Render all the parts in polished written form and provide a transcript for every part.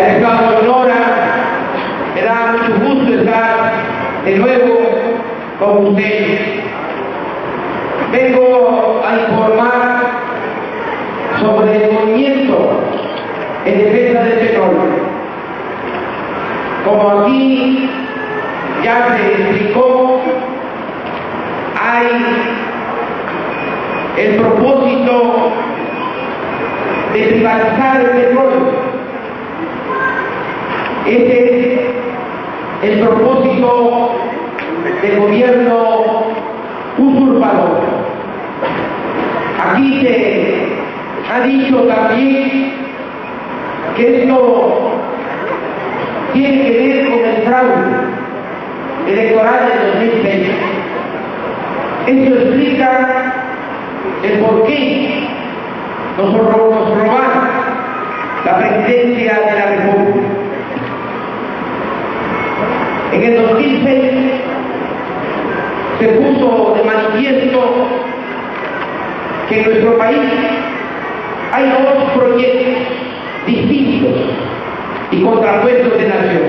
del Estado de Sonora. Me da mucho gusto estar de nuevo con ustedes. Vengo a informar sobre el movimiento en defensa del petróleo. Como aquí ya se explicó, hay el propósito de privatizar el petróleo. Ese es el propósito del gobierno usurpador. Aquí se ha dicho también que esto tiene que ver con el fraude electoral del 2020. Esto explica el por qué nos robaron la presidencia de la República. En el 2006 se puso de manifiesto que en nuestro país hay dos proyectos distintos y contrapuestos de nación.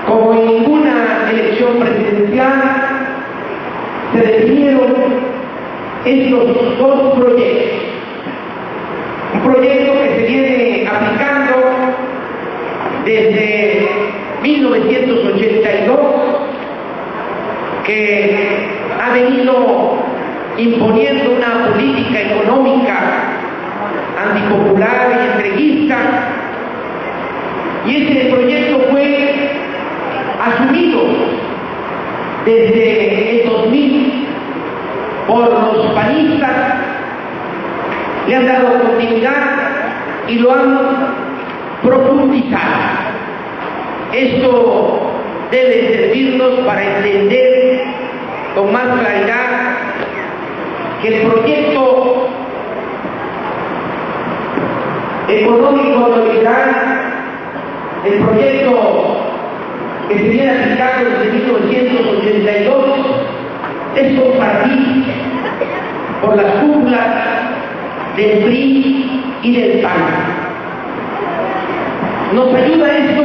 Como en ninguna elección presidencial se definieron estos dos proyectos. Un proyecto que se viene aplicando desde 1982, que ha venido imponiendo una política económica antipopular y entreguista, y ese proyecto fue asumido desde el 2000 por los panistas, le han dado continuidad y lo han profundizado. Esto debe servirnos para entender con más claridad que el proyecto económico neoliberal, el proyecto que se viene aplicando desde 1982, es compartido por las cúpulas del PRI y del PAN. Nos ayuda esto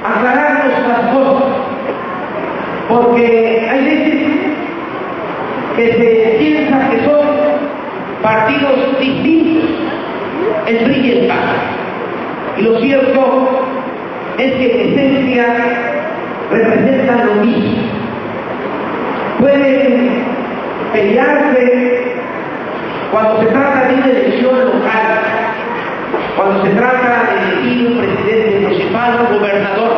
a aclararnos las cosas, porque hay veces que se piensa que son partidos distintos, el PRI y el PAN. Y lo cierto es que en esencia representan lo mismo. Pueden pelearse cuando se trata de una elección local, cuando se trata de elegir un presidente municipal o gobernador,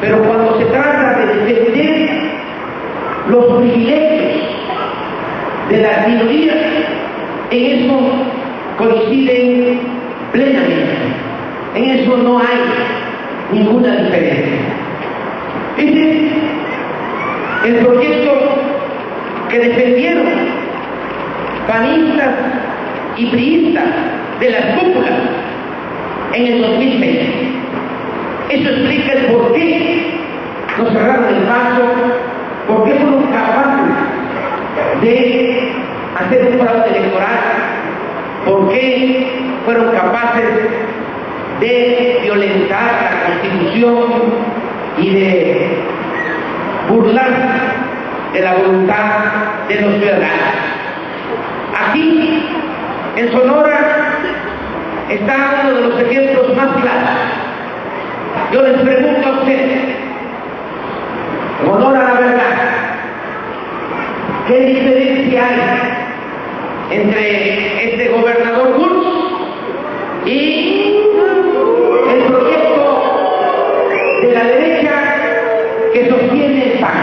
pero cuando se trata de defender los privilegios de las minorías, en eso coinciden plenamente. En eso no hay ninguna diferencia. Este es el proyecto que defendieron panistas y priistas de las cúpulas en el 2020. Eso explica el por qué nos cerraron el paso, por qué fueron capaces de hacer un fraude electoral, por qué fueron capaces de violentar la Constitución y de burlarse de la voluntad de los ciudadanos. Aquí, en Sonora, está uno de los ejemplos más claros. Yo les pregunto a ustedes, en honor a la verdad, ¿qué diferencia hay entre este gobernador Kurz y el proyecto de la derecha que sostiene el PAN?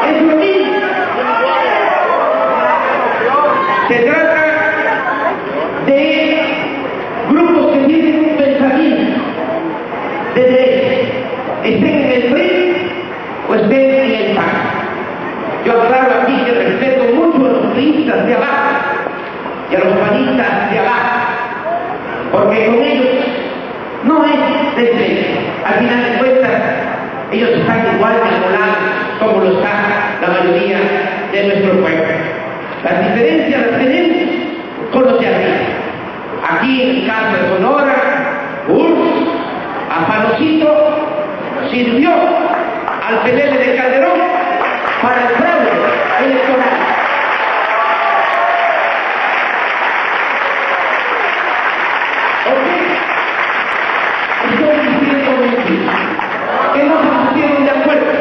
Es lo mismo. Se trata de grupos que tienen un pensamiento de derecha, estén en el PRI o estén en el PAN. Yo aclaro aquí que respeto mucho a los priistas de abajo y a los panistas de abajo, porque con ellos no es de derecha. Al final de cuentas, ellos están igual de amolados como lo está la mayoría de nuestro pueblo. Las diferencias las tenemos con los de arriba. Aquí en el caso de Sonora, a Panosito sirvió al PLL de Calderón para el fraude electoral. Estoy diciendo mentira, que no se pusieron de acuerdo.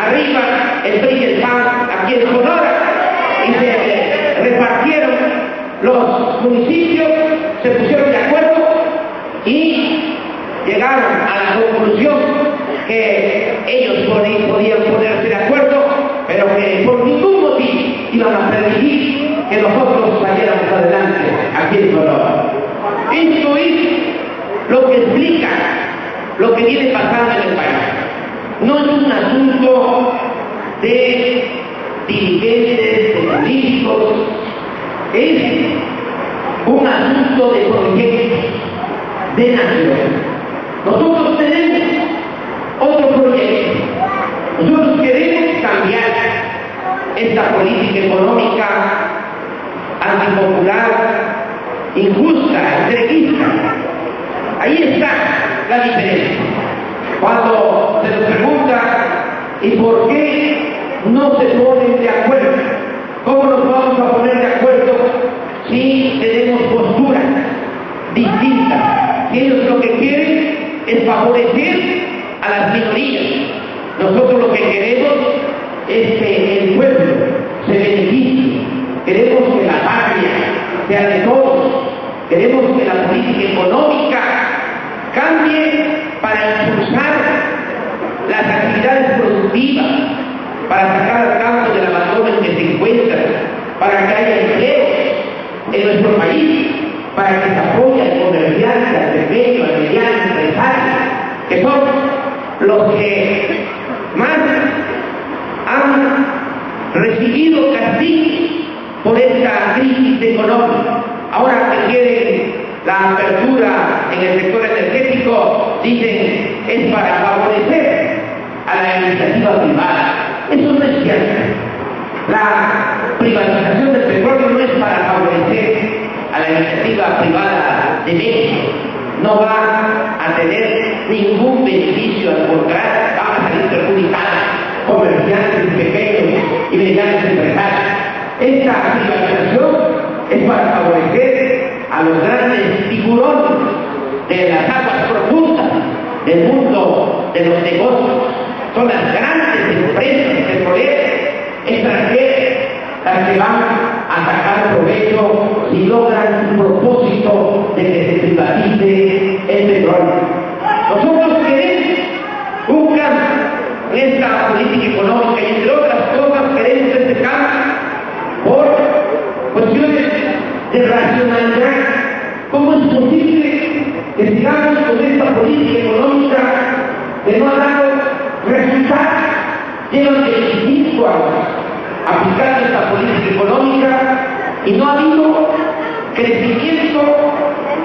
Arriba el PRI y el PAN aquí en Sonora y se repartieron los municipios, se pusieron de acuerdo y llegaron a la conclusión que ellos podían ponerse de acuerdo, pero que por ningún motivo iban a permitir que nosotros saliéramos adelante aquí en Sonora. Esto es lo que explica lo que viene pasando en el país. No es un asunto de dirigentes, de políticos, es un asunto de proyectos, de nación. Nosotros tenemos otro proyecto. Nosotros queremos cambiar esta política económica antipopular, injusta, entreguista. Ahí está la diferencia. Cuando se nos pregunta ¿y por qué no se ponen de acuerdo? ¿Cómo nos vamos a poner de acuerdo si tenemos posturas distintas? Si ellos lo que quieren es favorecer a las minorías. Nosotros lo que queremos es que el pueblo se beneficie. Queremos que la patria sea de todos. Queremos que la política económica cambie para impulsar las actividades productivas, para sacar al campo del abandono en que se encuentran, para que haya empleo en nuestro país, para que se apoye al comerciante, al pequeño, al mediano empresario, que son los que más han recibido castigo por esta crisis económica. Ahora que quieren la apertura en el sector energético, dicen es para favorecer a la iniciativa privada. Eso no es cierto. La privatización del petróleo no es para favorecer a la iniciativa privada de México. No va a tener ningún beneficio, al contrario, van a salir perjudicados comerciantes pequeños y medianos empresarios. Esta privatización es para favorecer a los grandes tiburones de las aguas profundas del mundo de los negocios. Son las grandes empresas petroleras extranjeras las que van a sacar provecho si logran su propósito de que se privatice el petróleo. Nosotros queremos un cambio en esta política económica y entre otras cosas queremos este cambio por cuestiones de racionalidad. ¿Cómo es posible que sigamos con esta política económica que no ha dado resultados? Llevan 25 años aplicando esta política económica y no ha habido crecimiento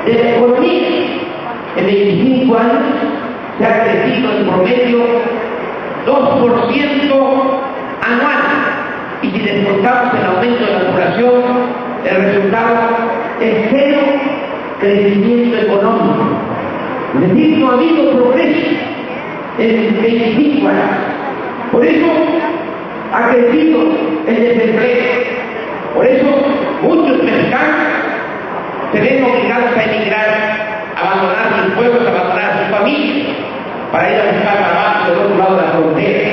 de la economía. En 25 años se ha crecido en promedio 2% anual, y si descontamos el aumento de la población, el resultado es cero crecimiento económico. Es decir, no ha habido progreso en 25 años. Por eso ha crecido el desempleo. Por eso muchos mexicanos se ven obligados a emigrar, a abandonar sus pueblos, a abandonar sus familias, para ir a buscar trabajo del otro lado de la frontera.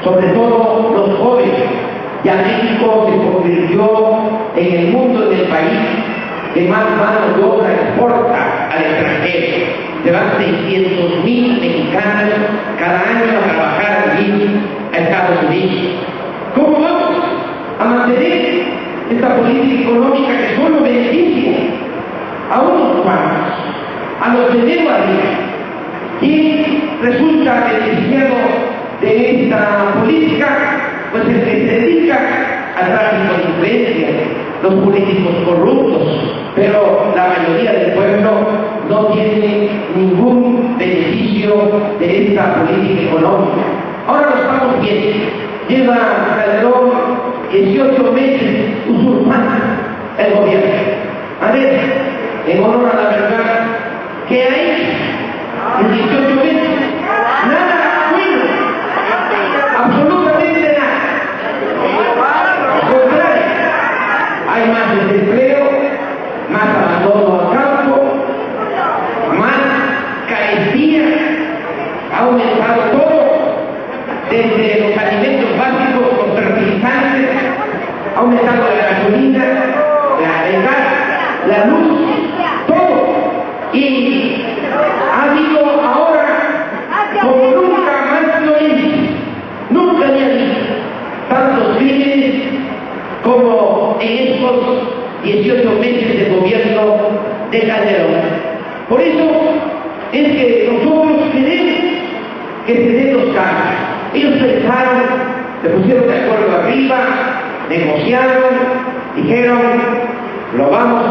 Sobre todo los jóvenes. Ya México se convirtió en el mundo del país que más mano de obra exporta al extranjero. Se van 600,000 mexicanos cada año a trabajar allí a Estados Unidos. ¿Cómo vamos a mantener esta política económica que solo beneficia a unos cuantos, a los de menos arriba? ¿Quién resulta beneficiado de esta política? Pues el que se dedica al tráfico de influencia, los políticos corruptos, pero la mayoría del pueblo no tiene ningún beneficio de esta política económica. Ahora lo estamos viendo. Lleva Calderón 18 meses usurpando el gobierno. A ver, en honor a la verdad, que hay en 18 meses nada bueno, absolutamente nada. Al contrario, hay más desempleo, más abandono al campo, más carestía, ha aumentado todo, desde los alimentos básicos, los fertilizantes, ha aumentado la gasolina, el gas, la luz, todo. Y ha habido ahora, como nunca más lo he visto, nunca había visto tantos crímenes como en estos 18 meses de gobierno de Calderón. Por eso es que nosotros queremos que se den los cambios. Ellos pensaron, se pusieron de acuerdo arriba, negociaron, dijeron, lo vamos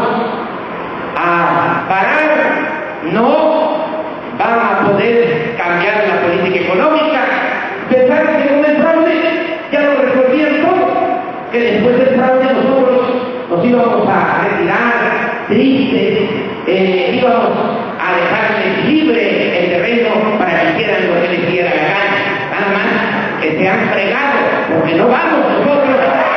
a parar, no van a poder cambiar la política económica. Pensaron que con el fraude ya lo resolvían todo, que después del fraude nosotros nos íbamos a retirar tristes, íbamos a dejarles libre el terreno para que hicieran lo que les diera la gana. Nada más que se han fregado, porque no vamos nosotros a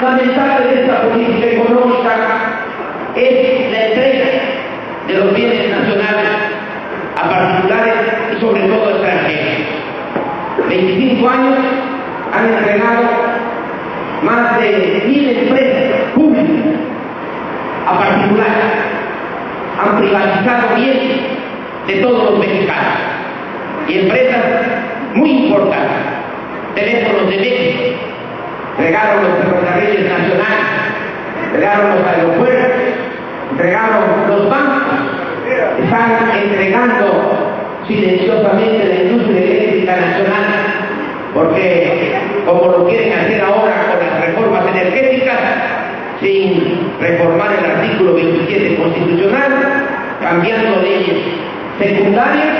lamentable de esta política económica es la entrega de los bienes nacionales a particulares y sobre todo a extranjeros. 25 años han entregado más de 1000 empresas públicas a particulares, han privatizado bienes de todos los mexicanos y empresas muy importantes, teléfonos de México, entregaron los ferrocarriles nacionales, entregaron los aeropuertos, entregaron los bancos, están entregando silenciosamente la industria eléctrica nacional, porque como lo quieren hacer ahora con las reformas energéticas, sin reformar el artículo 27 constitucional, cambiando leyes secundarias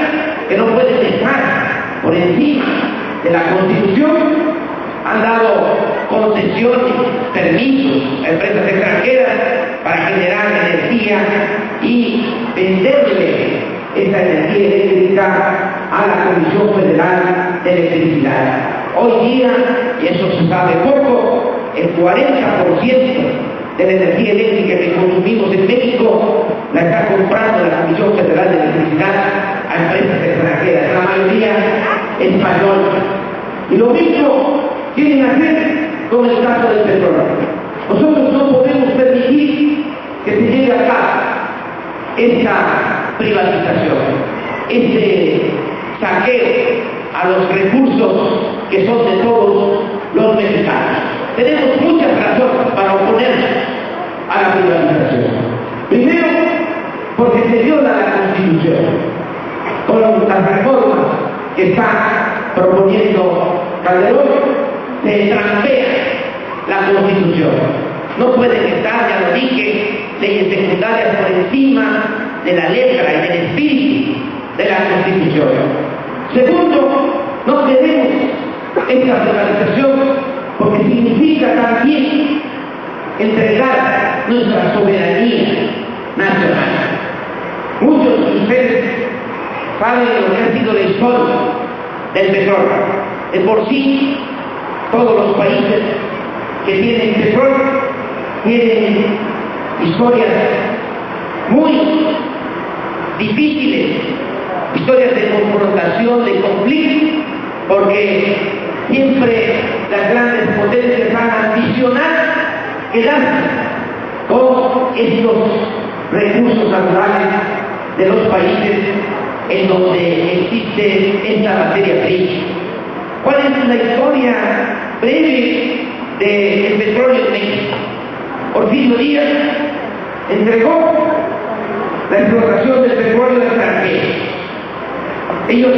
que no pueden estar por encima de la Constitución, han dado concesiones, permisos a empresas extranjeras para generar energía y venderle esa energía eléctrica a la Comisión Federal de Electricidad. Hoy día, y eso se sabe poco, el 40% de la energía eléctrica que consumimos en México la está comprando la Comisión Federal de Electricidad a empresas extranjeras, la mayoría españolas. Y lo mismo quieren hacer con el caso del petróleo. Nosotros no podemos permitir que se lleve a cabo esta privatización, este saqueo a los recursos que son de todos los mexicanos. Tenemos muchas razones para oponernos a la privatización. Primero, porque se viola la Constitución con las reformas que está proponiendo Calderón. Se trampea la Constitución. No pueden estar, ya lo dije, leyes secundarias por encima de la letra y del espíritu de la Constitución. Segundo, no queremos esta privatización porque significa también entregar nuestra soberanía nacional. Muchos de ustedes saben lo que ha sido la historia del petróleo. De por sí, todos los países que tienen petróleo tienen historias muy difíciles, historias de confrontación, de conflicto, porque siempre las grandes potencias han ambicionado quedarse con estos recursos naturales de los países en donde existe esta materia prima. ¿Cuál es la historia breve del petróleo en México? Porfirio Díaz entregó la explotación del petróleo extranjero. Ellos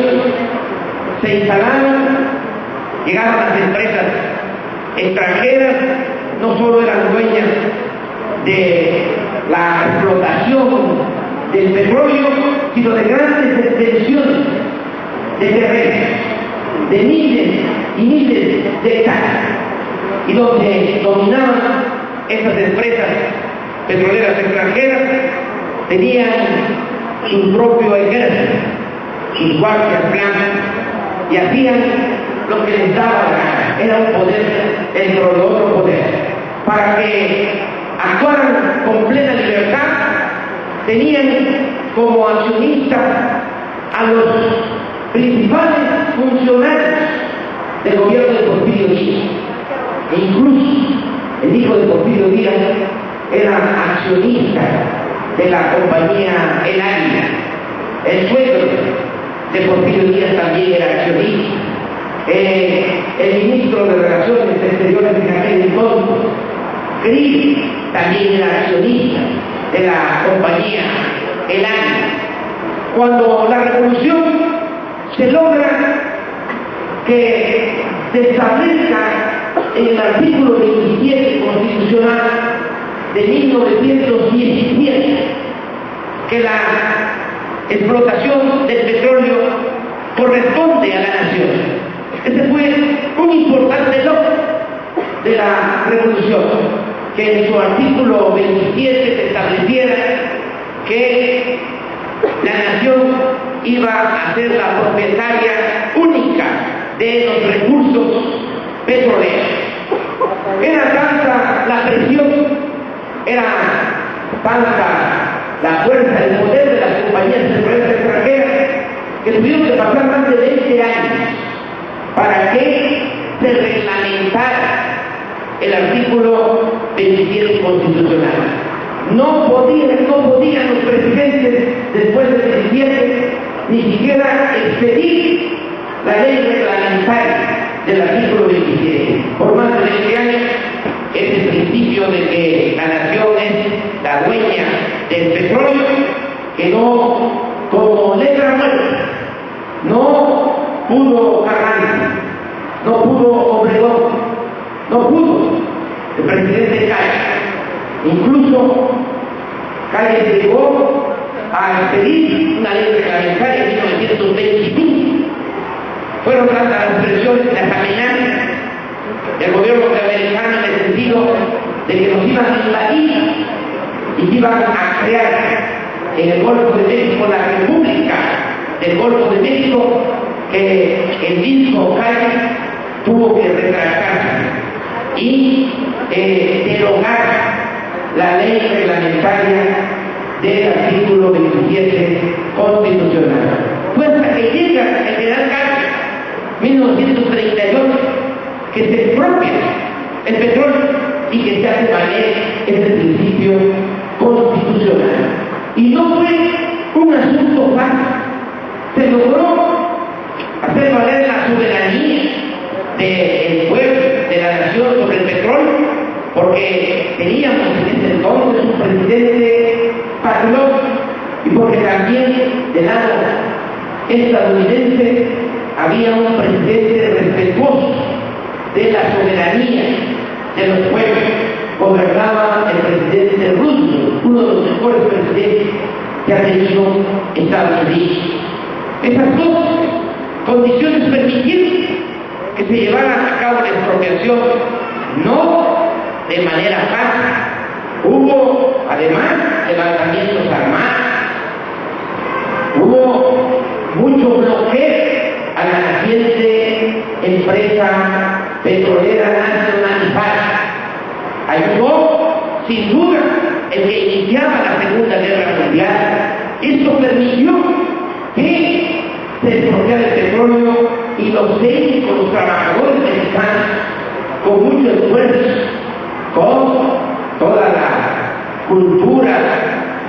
se instalaron, llegaron las empresas extranjeras, no solo eran dueñas de la explotación del petróleo, sino de grandes extensiones de terrenos, de miles y miles de hectáreas, y donde dominaban esas empresas petroleras extranjeras, tenían su propio ejército, sus guardias blancas, y hacían lo que les daba la gana. Era un poder dentro de otro poder. Para que actuaran con plena libertad, tenían como accionistas a los principales funcionarios del gobierno de Porfirio Díaz. E incluso el hijo de Porfirio Díaz era accionista de la compañía El Águila. El suegro de Porfirio Díaz también era accionista. El ministro de Relaciones Exteriores de aquel entonces, Cris, también era accionista de la compañía El Águila. Cuando la revolución se logra que se establezca en el artículo 27 constitucional de 1917 que la explotación del petróleo corresponde a la nación. Ese fue un importante logro de la revolución, que en su artículo 27 se estableciera que la nación iba a ser la propietaria única de los recursos petroleros. Era tanta la presión, era tanta la fuerza, el poder de las compañías petroleras extranjeras, que tuvieron que pasar más de 20 años para que se reglamentara el artículo 27 constitucional. No podían los presidentes, después del 17, ni siquiera expedir la ley reglamentaria del artículo 27. Por más de 20 años, ese principio de que la nación es la dueña del petróleo quedó como letra muerta. No pudo Carranza, no pudo Obregón, no pudo el presidente Calles. Incluso Calles llegó a expedir una ley reglamentaria en 1925. Fueron tantas las presiones, las amenazas del gobierno norteamericano en el sentido de que nos iban a invadir y iban a crear en el Golfo de México la República del Golfo de México, que el mismo Calles tuvo que retractarse y derogar la ley reglamentaria del artículo 27 constitucional. Fue hasta que llega el general Calles, 1938, que se expropia el petróleo y que se hace valer este principio constitucional. Y no fue un asunto fácil. Se logró hacer valer la soberanía del pueblo, de la nación sobre el petróleo, porque teníamos en ese entonces un presidente patriota y porque también del lado estadounidense había un presidente respetuoso de la soberanía de los pueblos. Gobernaba el presidente Roosevelt, uno de los mejores presidentes que ha tenido Estados Unidos. Esas dos condiciones permitieron que se llevara a cabo la expropiación, no de manera fácil. Hubo además levantamientos armados, hubo mucho bloqueo a la naciente empresa petrolera nacionalizada. Ayudó sin duda el que iniciaba la Segunda Guerra Mundial. Esto permitió que se expropiara el petróleo y los técnicos, los trabajadores mexicanos, con mucho esfuerzo, con toda la cultura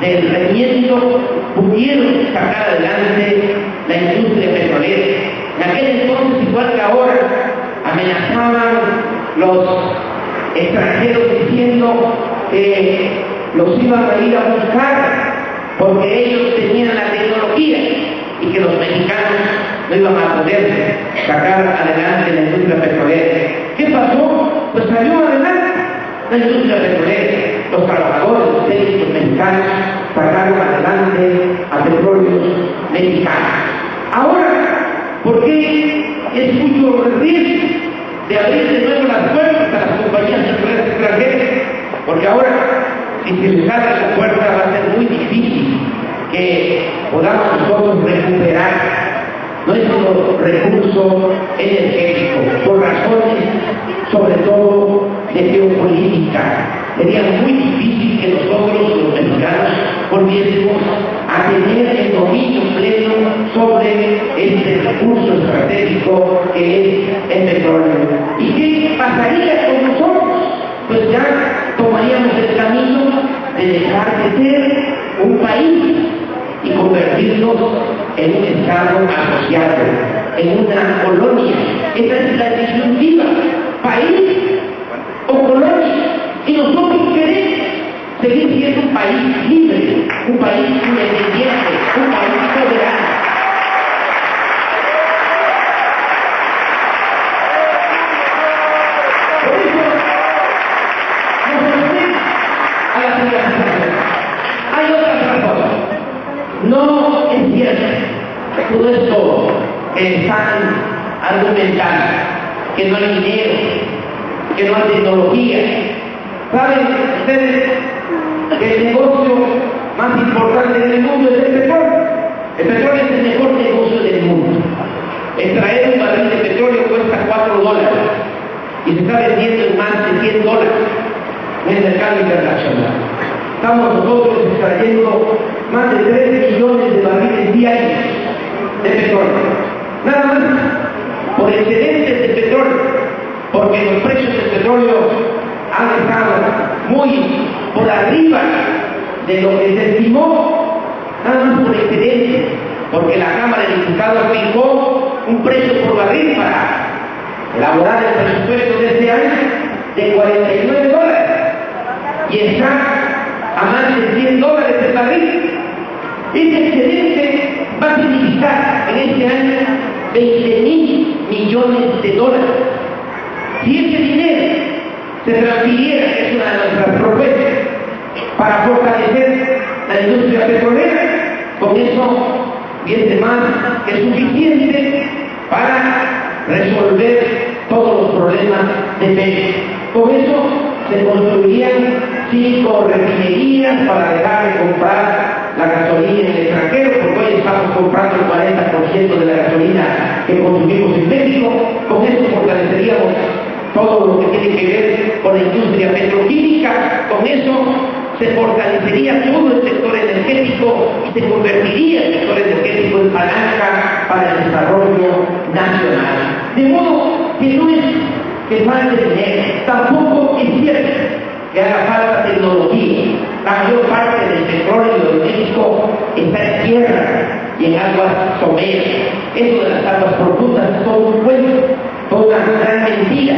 del remiendo, pudieron sacar adelante la industria petrolera. En aquel entonces, igual que ahora, amenazaban los extranjeros diciendo que los iban a ir a buscar porque ellos tenían la tecnología y que los mexicanos no iban a poder sacar adelante la industria petrolera. ¿Qué pasó? Pues salió adelante la industria petrolera, los trabajadores, los técnicos mexicanos sacaron adelante a Petróleos Mexicanos. Ahora, ¿por qué es mucho riesgo de abrir de nuevo las puertas a las compañías petroleras extranjeras? Porque ahora, si se les abre la puerta, va a ser muy difícil que podamos nosotros recuperar nuestro recurso energético por razones sobre todo de geopolítica. Sería muy difícil que nosotros los mexicanos volviésemos a tener el dominio pleno sobre este recurso estratégico que es el petróleo. ¿Y qué pasaría con nosotros? Pues ya tomaríamos el camino de dejar de ser un país y convertirnos en un estado asociado, en una colonia. Esa es la disyuntiva, país o colonia. Y nosotros queremos seguir siendo un país libre, un país independiente, un país soberano. Por eso nos ofrecemos a la civilización. Hay otras razones. No es cierto todo esto que están argumentando, que no hay dinero, que no hay tecnología. ¿Saben ustedes que el negocio más importante del mundo es el petróleo? El petróleo es el mejor negocio del mundo. Extraer un barril de petróleo cuesta $4 y se está vendiendo en más de $100 en el mercado internacional. Estamos nosotros extrayendo más de 13 millones de barriles diarios de petróleo. Nada más por excedentes de petróleo, porque los precios del petróleo han estado muy por arriba de lo que se estimó, nada más por excedentes, porque la Cámara de Diputados fijó un precio por barril para elaborar el presupuesto de este año de $49 y está a más de $100 el barril. Este excedente va a significar en este año $20.000 millones. Si ese dinero se transfiriera, que es una de nuestras propuestas, para fortalecer la industria petrolera, con eso viene más que suficiente para resolver todos los problemas de México. Con eso se construirían 5 refinerías para dejar de comprar la gasolina en el extranjero, porque hoy estamos comprando el 40% de la gasolina que consumimos en México. Con eso fortaleceríamos todo lo que tiene que ver con la industria petroquímica. Con eso se fortalecería todo el sector energético y se convertiría el sector energético en palanca para el desarrollo nacional. De modo que no es que falte dinero, tampoco es cierto que haga falta tecnología. La mayor parte del petróleo de México está en tierra y en aguas someras. Eso de las aguas profundas es todo un cuento, toda una gran mentira.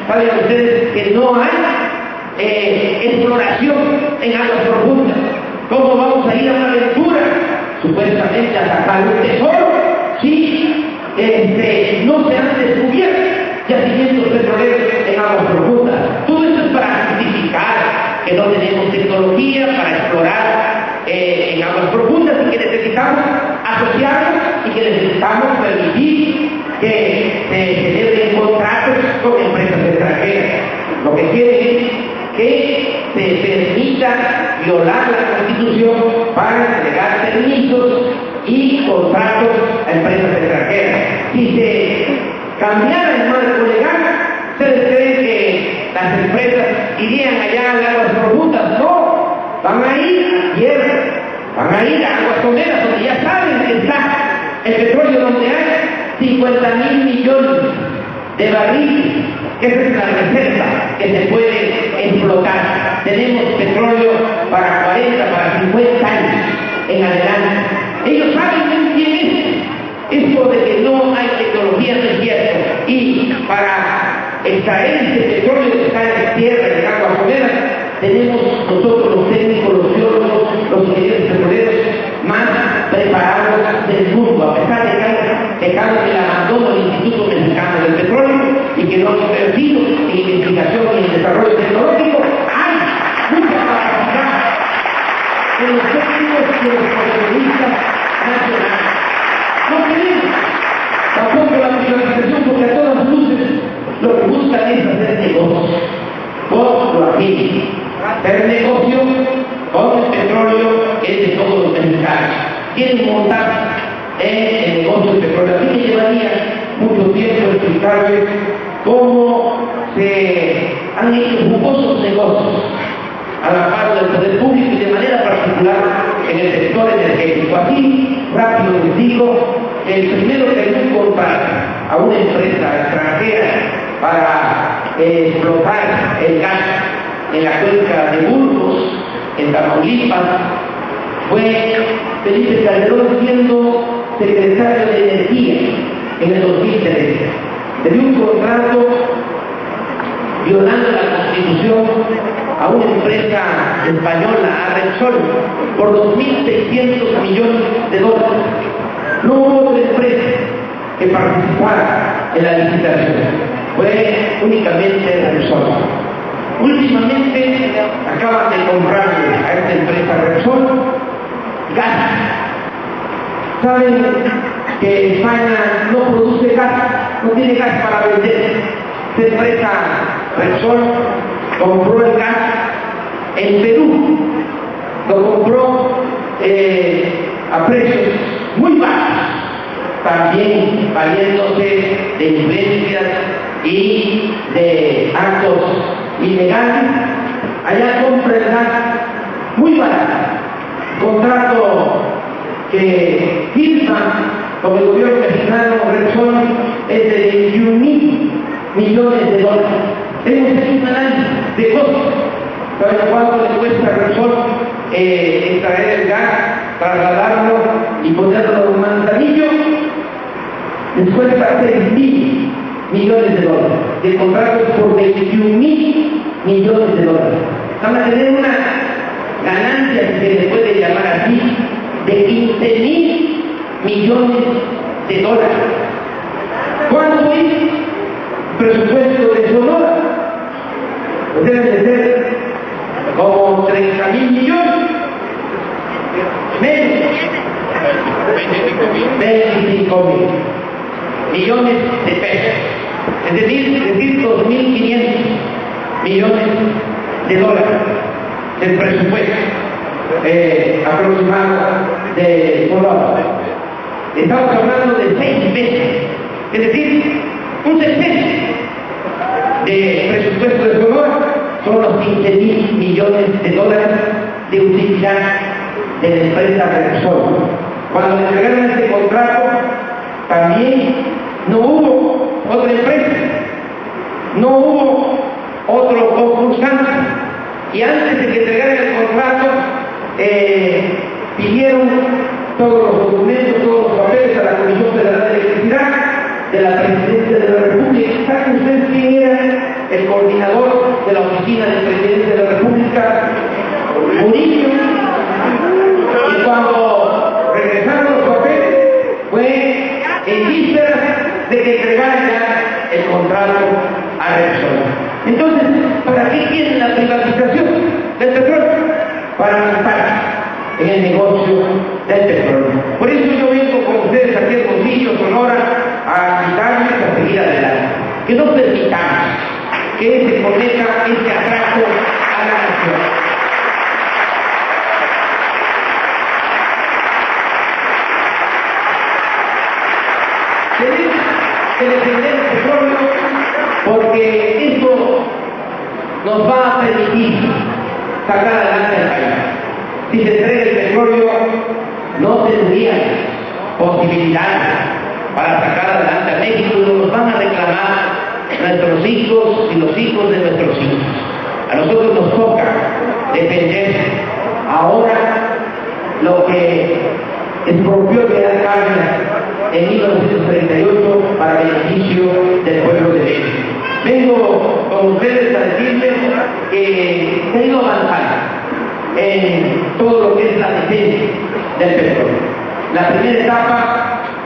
Saben ustedes que no hay exploración en aguas profundas. ¿Cómo vamos a ir a una aventura supuestamente a sacar un tesoro si no se han descubierto yacimientos petroleros en aguas profundas? Todo esto es para justificar que no tenemos tecnología para explorar en aguas profundas y que necesitamos asociarnos y que necesitamos permitir que se celebren contratos con empresas extranjeras. Lo que quiere es que se permita violar la Constitución para entregar permisos y contratos a empresas extranjeras. Si se cambiara el marco legal, ¿ustedes creen que las empresas irían allá a aguas profundas? No, van a ir a tierra, van a ir a aguas someras, donde ya saben que está el petróleo, donde hay 50.000 millones de barriles. Esa es la reserva que se puede explotar. Tenemos petróleo para 40, para 50 años en adelante. Ellos saben muy bien esto de que no hay tecnología, no es cierto. Y para extraer este petróleo que está en tierra y en aguas someras, tenemos nosotros los técnicos, los biólogos, los ingenieros petroleros más preparados del mundo, a pesar de que hay dejado el abandono del Instituto Mexicano del Petróleo y que no ha invertido en investigación y en desarrollo tecnológico. en los términos de los profesionistas nacionales. No queremos tampoco la privatización, porque a todas luces lo que buscan es hacer negocio con lo ajeno, hacer negocio con el petróleo que es de todos los mexicanos. Quieren montar en el negocio del petróleo. A mí me llevaría mucho tiempo explicarles cómo se han hecho jugosos negocios a la par del poder público y de manera particular en el sector energético. Así, rápido les digo, el primero que dio un contrato a una empresa extranjera para explotar el gas en la cuenca de Burgos, en Tamaulipas, fue Felipe Calderón, siendo secretario de Energía en el 2013. Le dio un contrato violando la Constitución a una empresa española, a Repsol, por 2.600 millones de dólares. No hubo otra empresa que participara en la licitación, fue únicamente Repsol. Últimamente acaban de comprarle a esta empresa Repsol gas. Saben que España no produce gas, no tiene gas para vender. Esta empresa Repsol compró el gas en Perú, lo compró a precios muy bajos, también valiéndose de influencias y de actos ilegales. Allá compra el gas muy barato, contrato que firma con el gobierno mexicano Repsol es de 21.000 millones de dólares. Hemos hecho un análisis de costos. ¿Saben cuánto le cuesta a Repsol extraer el gas, trasladarlo y ponerlo en un manzanillo? Les cuesta 6.000 millones de dólares. De contratos por 21.000 millones de dólares. Van a tener una ganancia, si se le puede llamar así, de 15.000 millones de dólares. ¿Cuánto es presupuesto de Sonora? Pues deben de ser como 30.000 millones, menos 25.000 millones de pesos, es decir 2.500 millones de dólares del presupuesto aproximado de Sonora. Estamos hablando de 6 meses, es decir, un sexenio de presupuesto de Sonora son los 15.000 millones de dólares de utilidad de la empresa Repsol. Cuando le entregaron este contrato, también no hubo otra empresa, no hubo otro concursante, y antes de que entregaran el contrato, pidieron todos los documentos, todos los papeles a la Comisión Federal de Electricidad de la Presidencia de la República. ¿Saben ustedes quién era el coordinador de la Oficina del Presidente de la República? Murillo. Y cuando regresaron los papeles, fue en vísperas de que entregaran ya el contrato a Repsol. Entonces, ¿para qué quieren la privatización del petróleo? Para estar en el negocio del petróleo. Por eso yo vengo con ustedes aquí en Hermosillo, Sonora, a invitarles a seguir adelante. Que no permitamos que se cometa este atraco a la nación. Tenemos que defender el petróleo porque eso nos va a permitir sacar adelante el país. Si se entrega el petróleo, no tendría posibilidades para sacar adelante a México y nos van a reclamar nuestros hijos y los hijos de nuestros hijos. A nosotros nos toca defender ahora lo que expropió General Cárdenas en 1938 para beneficio del pueblo de México. Vengo con ustedes a decirles que se ha ido avanzando en todo lo que es la defensa del petróleo. La primera etapa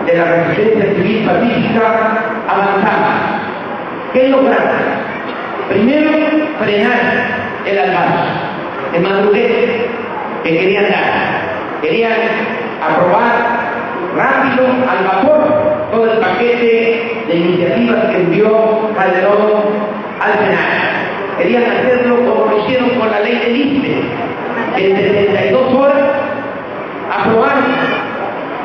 de la resistencia civil pacífica avanzamos. ¿Qué logramos? Primero, frenar el albazo. En Madruguete que querían dar. Querían aprobar rápido, al vapor, todo el paquete de iniciativas que envió Calderón al Senado. Querían hacerlo como lo hicieron con la ley del ISSSTE, que en 72 horas aprobaron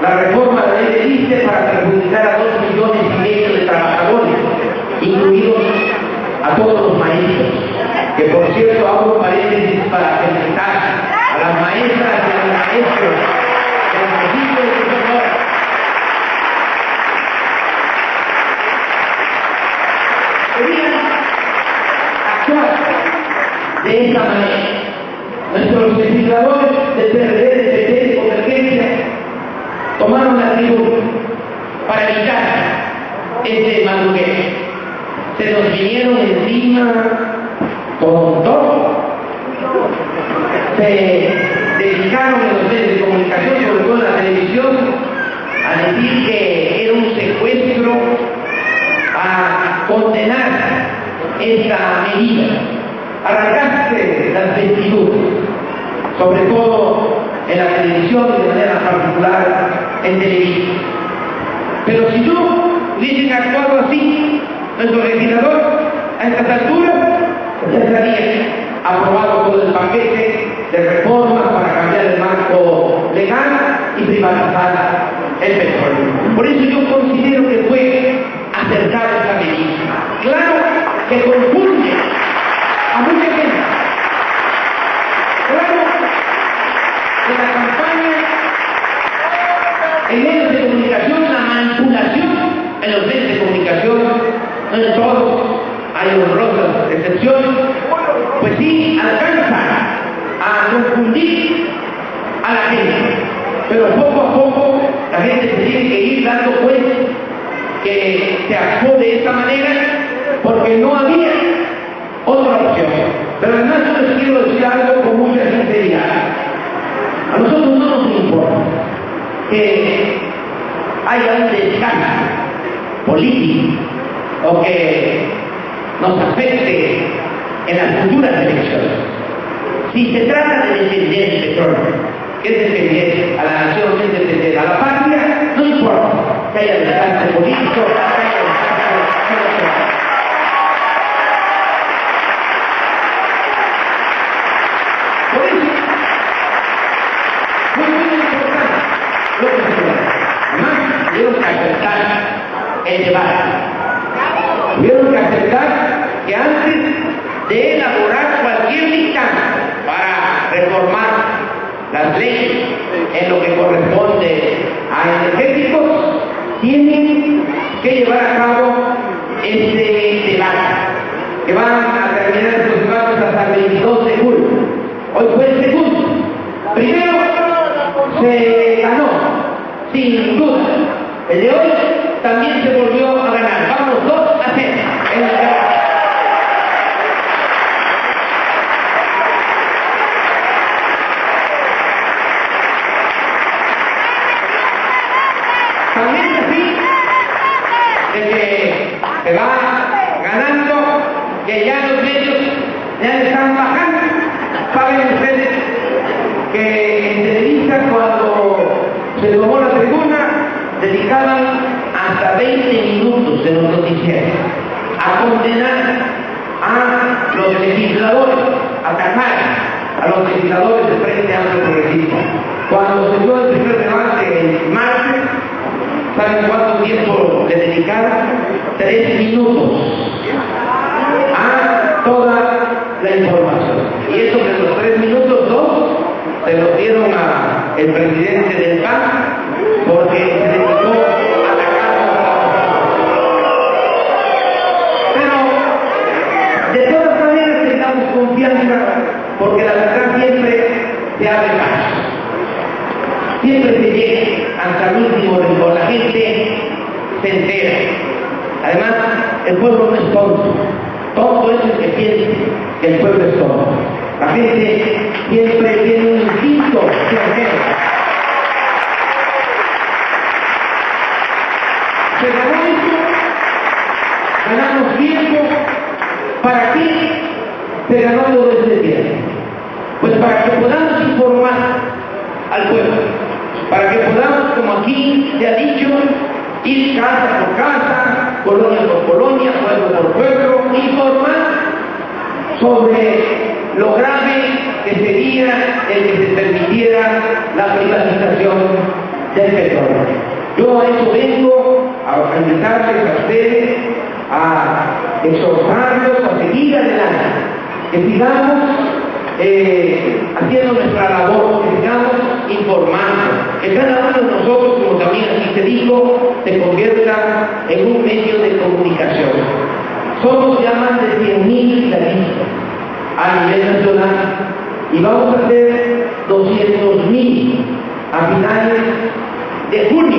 la reforma de la ley del ISSSTE para perjudicar a 2,5 millones de trabajadores, incluidos a todos los maestros, que por cierto hago un paréntesis para felicitar a las maestras y a los maestros del Registro de Profesores. Querían actuar de esta manera. Nuestros legisladores del PRD, del PT, de Convergencia, tomaron la tribuna para evitar este madrugueo. Se nos vinieron encima con todo. Se dedicaron en los medios de comunicación, sobre todo en la televisión, a decir que era un secuestro, a condenar esta medida, a arrancarse las vestiduras, sobre todo en la televisión y de manera particular en Televisa. Pero si no hubiesen actuado así, nuestro legislador a estas alturas ya estaría aprobado todo el paquete de reformas para cambiar el marco legal y privatizar el petróleo. Por eso yo considero que fue acertada esta medida. Claro que confunde a mucha gente. Claro que la campaña en medios de comunicación, la manipulación en los medios de comunicación, no en todos, hay honrosas excepciones, pues sí alcanza a confundir a la gente, pero poco a poco la gente se tiene que ir dando cuenta que se actuó de esta manera porque no había otra opción. Pero además yo les quiero decir algo con mucha sinceridad. A nosotros no nos importa que haya un desgaste político o que nos afecte en las futuras elecciones. Si se trata de defender el petróleo, que es defender a la nación, que es defender a la patria, no importa que haya desgaste político, que haya desgaste electoral. Por eso, fue muy importante lo que se dio. Además, tuvieron que aceptar el debate. Tuvieron que aceptar que antes de elaborar cualquier dictamen para reformar las leyes en lo que corresponde a energéticos, tienen que llevar a cabo este debate, que van a terminar estos debates hasta el 22 de julio. Hoy fue el segundo. Primero se ganó, sin duda. El de hoy también se volvió a ganar. Vamos 2-0 en el debate. También es así de que se va ganando, que ya los medios ya le están bajando. Saben ustedes que en Televisa, cuando se tomó la tribuna, dedicaban hasta 20 minutos de los noticieros a condenar a los legisladores, a atacar a los legisladores del Frente Amplio Progresista. Cuando se dio el primer debate el martes, ¿saben cuánto tiempo le dedicaron? 3 minutos a toda la información. Y eso que los 3 minutos, 2 se los dieron al presidente del PAN, porque se dedicó a atacar a la oposición. Pero de todas maneras tengamos confianza, porque la verdad siempre se abre paso. Siempre se llega hasta el último rincón, la gente se entera. Además, el pueblo no es tonto. Tonto es el que piensa que el pueblo es tonto. La gente siempre tiene un instinto certero. Se ganó esto, ganamos tiempo. ¿Para qué se ganó todo este tiempo? Pues para que podamos informar al pueblo, para que podamos, como aquí se ha dicho, ir casa por casa, colonia por colonia, pueblo por pueblo, informar sobre lo grave que sería el que se permitiera la privatización del petróleo. Yo a eso vengo a invitarles a ustedes, a exhortarlos a seguir adelante, que sigamos haciendo nuestra labor, que sigamos informando, que cada uno de nosotros, como también aquí se dijo, se convierta en un medio de comunicación. Somos ya más de 100.000 realistas a nivel nacional y vamos a hacer 200.000 a finales de junio.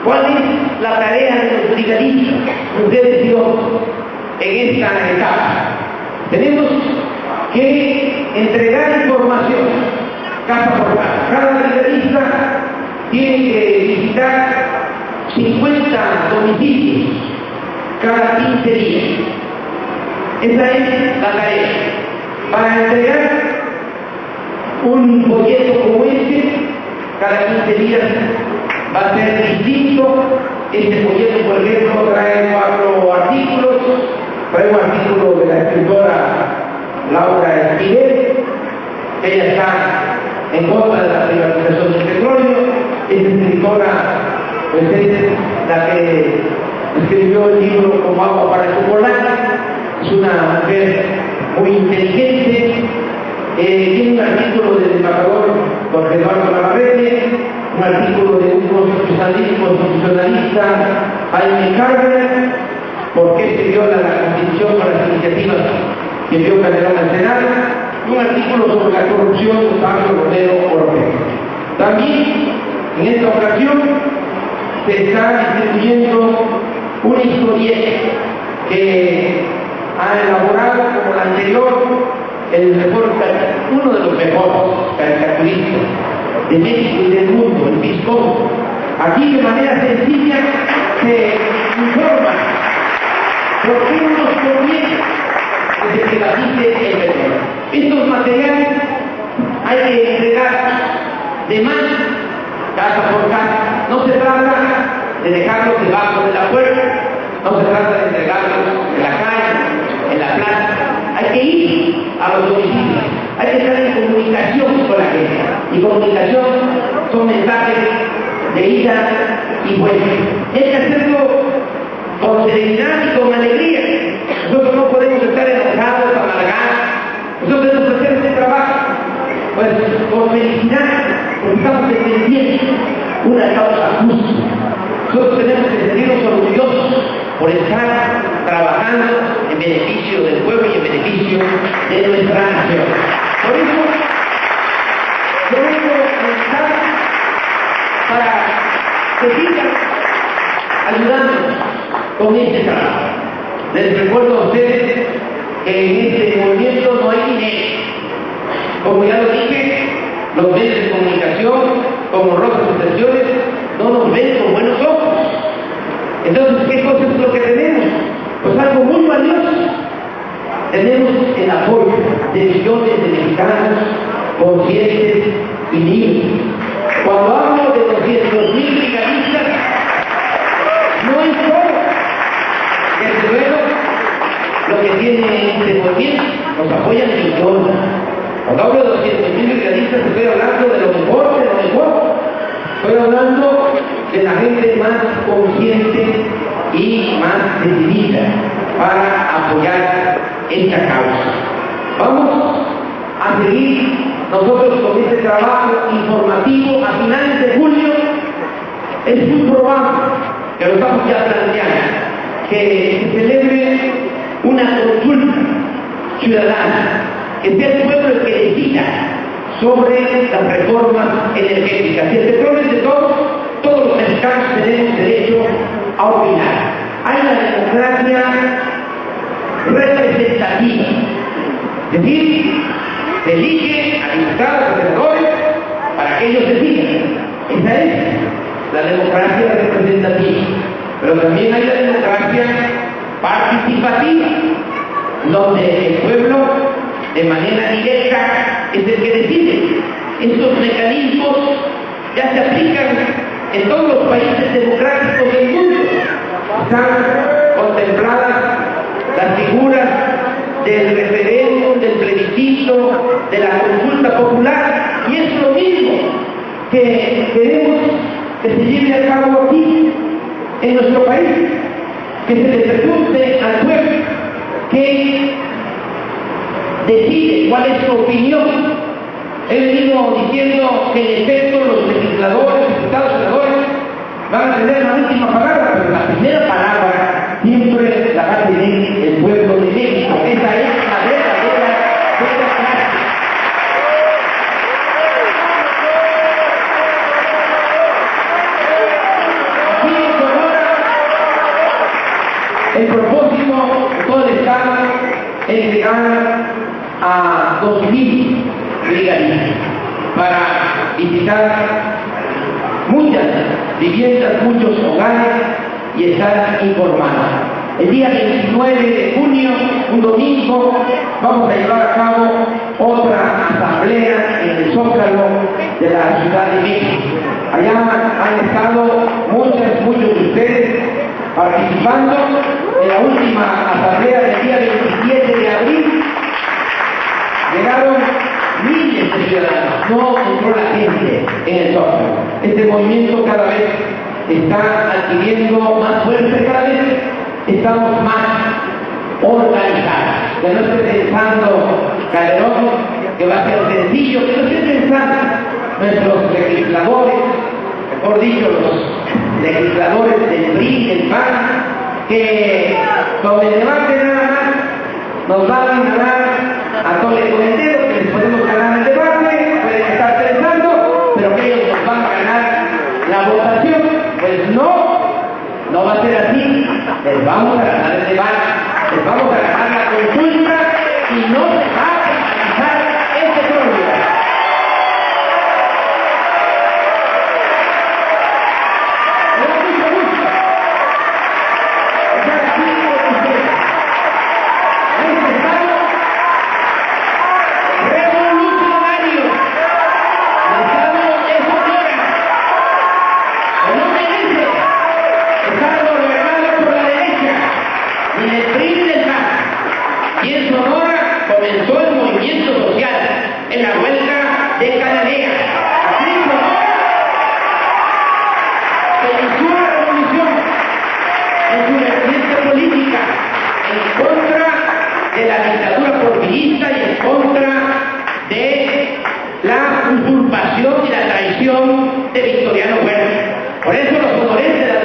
¿Cuál es la tarea de los brigadistas, mujeres y hombres, en esta etapa? Tenemos que entregar información casa por casa. Cada brigadista tiene que visitar 50 domicilios cada 15 días. Esa es la tarea. Para entregar un folleto como este, cada 15 días va a ser distinto. Este folleto, por ejemplo, trae 4 artículos. Trae un artículo de la escritora Laura Esquivel. Ella está en contra de la privatización del petróleo. Esta escritora pues, es la que escribió el libro Como agua para el chocolate. Es una mujer muy inteligente. Tiene un artículo del embajador Jorge Eduardo Navarrete, un artículo de un constitucionalista, Jaime Carver, por qué se viola la Constitución para las iniciativas que vio Calderón al Senado, y un artículo sobre la corrupción de Pablo Romero Ortega. También, en esta ocasión, se está distribuyendo una historieta que ha elaborado, como la anterior, uno de los mejores caricaturistas de México y del mundo, el Visconti. Aquí de manera sencilla se informa por qué nos conviene que se privatice el petróleo. Estos materiales hay que entregar de mano, casa por casa. No se trata de dejarlos debajo de la puerta, no se trata de entregarlos en la calle, en la plaza. Hay que ir a los domicilios, hay que estar en comunicación con la gente. Y comunicación son mensajes de ida y vuelta. Hay que hacerlo con serenidad y con alegría. Nosotros no podemos estar enojados, amargados. Nosotros debemos hacer este trabajo pues, con felicidad, porque estamos defendiendo una causa justa. Nosotros tenemos que sentirnos orgullosos por estar trabajando en beneficio del pueblo y en beneficio de nuestra nación. Por eso, yo vengo a instar para que sigan ayudándonos con este trabajo. Les recuerdo a ustedes que en este movimiento no hay dinero. Como ya lo dije, los medios de comunicación, como Rosas Extensiones, no nos ven con buenos ojos. Entonces, ¿qué cosa es lo que tenemos? Pues algo muy valioso. Tenemos el apoyo de millones de mexicanos conscientes y libres. Cuando hablo de 200.000 brigadistas, no es todo. Desde luego, lo que tiene este movimiento, nos apoyan millones. Cuando hablo de 200.000 brigadistas, estoy hablando de lo mejor, de lo mejor. Estoy hablando de la gente más consciente y más decidida para apoyar esta causa. Vamos a seguir nosotros con este trabajo informativo a finales de julio. Es muy probable que lo estamos ya planteando, que se celebre una consulta ciudadana, que sea el pueblo el que decida sobre las reformas energéticas. Si el petróleo es de todos, todos los mexicanos tenemos derecho a opinar. Hay la democracia representativa, es decir, se elige a diputados, a senadores, para que ellos decidan. Esa es la democracia representativa. Pero también hay la democracia participativa, donde el pueblo de manera directa es el que decide. Estos mecanismos ya se aplican en todos los países democráticos del mundo. Están contempladas las figuras del referéndum, del plebiscito, de la consulta popular, y es lo mismo que queremos que se lleve a cabo aquí, en nuestro país, que se le pregunte al pueblo que decide cuál es su opinión. He venido diciendo que en efecto los legisladores, diputados, senadores van a tener la última palabra, pero la primera palabra siempre la va a tener el pueblo de México. Esa es la verdadera democracia. Aquí en Sonora, el propósito de todo el Estado es llegar a 2,000 brigadistas para visitar muchas viviendas, muchos hogares y estar informados. El día 29 de junio, un domingo, vamos a llevar a cabo otra asamblea en el Zócalo de la Ciudad de México. Allá han estado muchos de ustedes participando en la última asamblea del día 27 de abril. Llegaron miles de ciudadanos, no entró la gente en el Zócalo. Este movimiento cada vez está adquiriendo más fuerza, cada vez estamos más organizados. Que no esté pensando Calderón que va a ser sencillo, que no esté pensando nuestros legisladores, mejor dicho, los legisladores del PRI, del PAN, que con el debate nada más nos van a ganar a todo el comité, que les podemos ganar el debate, pueden estar pensando, pero que ellos nos van a ganar la votación. Pues no va a ser así. Les vamos a ganar el debate, les vamos a ganar la consulta y no se va a privatizar este problema. Me da mucho gusto estar aquí con ustedes. Este estado revolucionario, el estado de Sonora, que no merece estar gobernado por la derecha, ni el PRI ni el PAN. Y en Sonora comenzó el movimiento social en la huelga de Cananea. Aquí en Sonora comenzó la revolución en su vertiente política en contra de la dictadura porfirista y en contra de la usurpación y la traición de Victoriano Huerta. Por eso los sonorenses de la